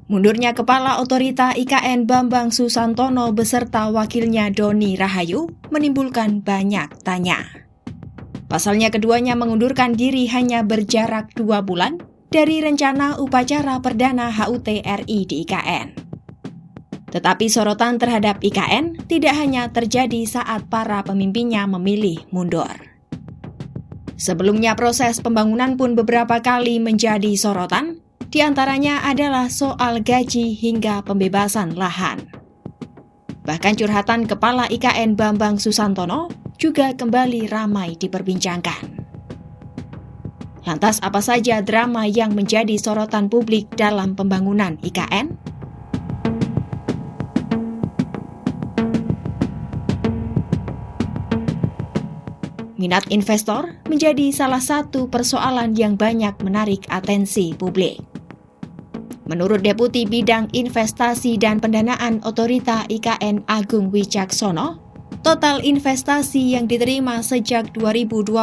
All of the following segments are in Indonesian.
Mundurnya Kepala Otorita IKN Bambang Susantono beserta wakilnya Doni Rahayu menimbulkan banyak tanya. Pasalnya keduanya mengundurkan diri hanya berjarak 2 bulan dari rencana upacara perdana HUT RI di IKN. Tetapi sorotan terhadap IKN tidak hanya terjadi saat para pemimpinnya memilih mundur. Sebelumnya proses pembangunan pun beberapa kali menjadi sorotan, di antaranya adalah soal gaji hingga pembebasan lahan. Bahkan curhatan Kepala IKN Bambang Susantono juga kembali ramai diperbincangkan. Lantas apa saja drama yang menjadi sorotan publik dalam pembangunan IKN? Minat investor menjadi salah satu persoalan yang banyak menarik atensi publik. Menurut Deputi Bidang Investasi dan Pendanaan Otorita IKN Agung Wicaksono, total investasi yang diterima sejak 2023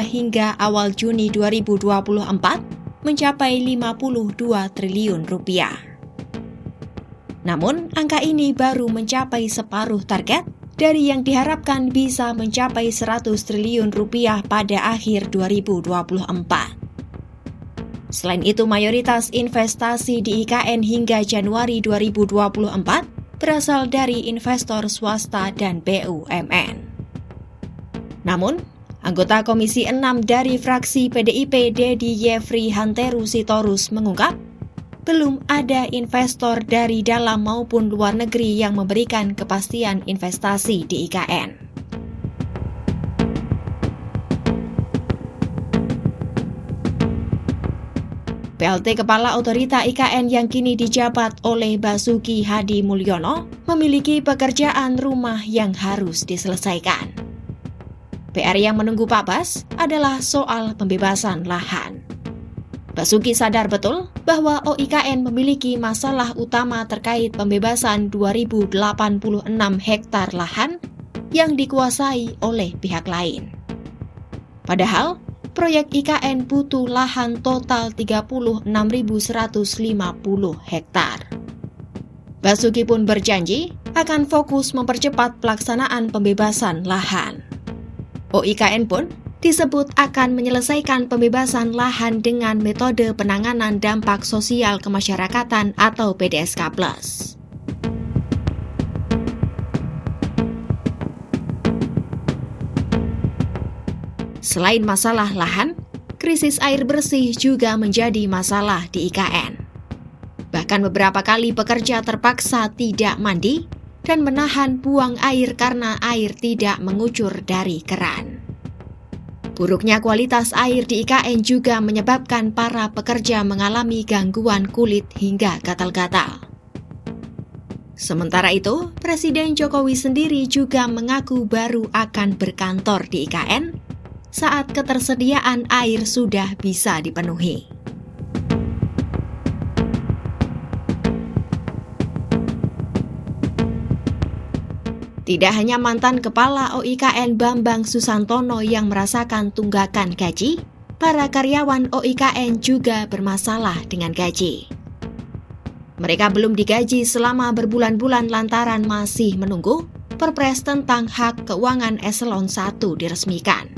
hingga awal Juni 2024 mencapai 52 triliun rupiah. Namun, angka ini baru mencapai separuh target dari yang diharapkan bisa mencapai 100 triliun rupiah pada akhir 2024. Selain itu, mayoritas investasi di IKN hingga Januari 2024 berasal dari investor swasta dan BUMN. Namun, anggota Komisi 6 dari fraksi PDIP Dedi Yefri Hanteru Sitorus mengungkap, belum ada investor dari dalam maupun luar negeri yang memberikan kepastian investasi di IKN. PLT Kepala Otorita IKN yang kini dijabat oleh Basuki Hadi Mulyono memiliki pekerjaan rumah yang harus diselesaikan. PR yang menunggu Pak Bas adalah soal pembebasan lahan. Basuki sadar betul bahwa OIKN memiliki masalah utama terkait pembebasan 2086 hektar lahan yang dikuasai oleh pihak lain. Padahal, proyek IKN butuh lahan total 36.150 hektar. Basuki pun berjanji akan fokus mempercepat pelaksanaan pembebasan lahan. OIKN pun disebut akan menyelesaikan pembebasan lahan dengan metode penanganan dampak sosial kemasyarakatan atau PDSK+. Selain masalah lahan, krisis air bersih juga menjadi masalah di IKN. Bahkan beberapa kali pekerja terpaksa tidak mandi dan menahan buang air karena air tidak mengucur dari keran. Buruknya kualitas air di IKN juga menyebabkan para pekerja mengalami gangguan kulit hingga gatal-gatal. Sementara itu, Presiden Jokowi sendiri juga mengaku baru akan berkantor di IKN saat ketersediaan air sudah bisa dipenuhi. Tidak hanya mantan Kepala OIKN Bambang Susantono yang merasakan tunggakan gaji, para karyawan OIKN juga bermasalah dengan gaji. Mereka belum digaji selama berbulan-bulan lantaran masih menunggu Perpres tentang hak keuangan eselon 1 diresmikan.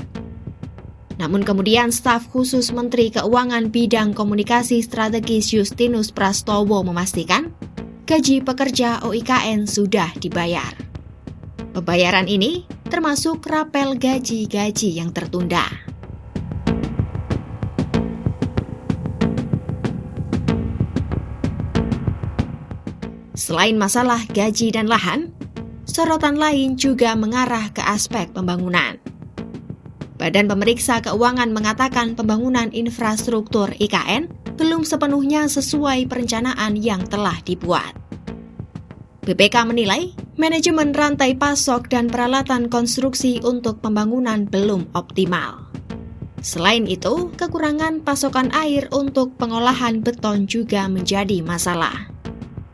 Namun kemudian staf khusus Menteri Keuangan Bidang Komunikasi Strategis Justinus Prastowo memastikan gaji pekerja OIKN sudah dibayar. Pembayaran ini termasuk rapel gaji-gaji yang tertunda. Selain masalah gaji dan lahan, sorotan lain juga mengarah ke aspek pembangunan. Badan Pemeriksa Keuangan mengatakan pembangunan infrastruktur IKN belum sepenuhnya sesuai perencanaan yang telah dibuat. BPK menilai manajemen rantai pasok dan peralatan konstruksi untuk pembangunan belum optimal. Selain itu, kekurangan pasokan air untuk pengolahan beton juga menjadi masalah.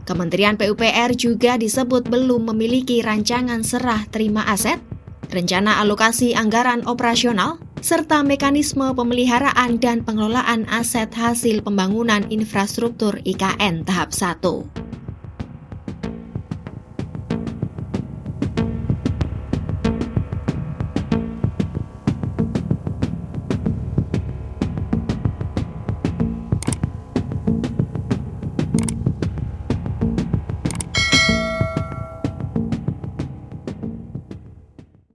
Kementerian PUPR juga disebut belum memiliki rancangan serah terima aset, rencana alokasi anggaran operasional, serta mekanisme pemeliharaan dan pengelolaan aset hasil pembangunan infrastruktur IKN tahap 1.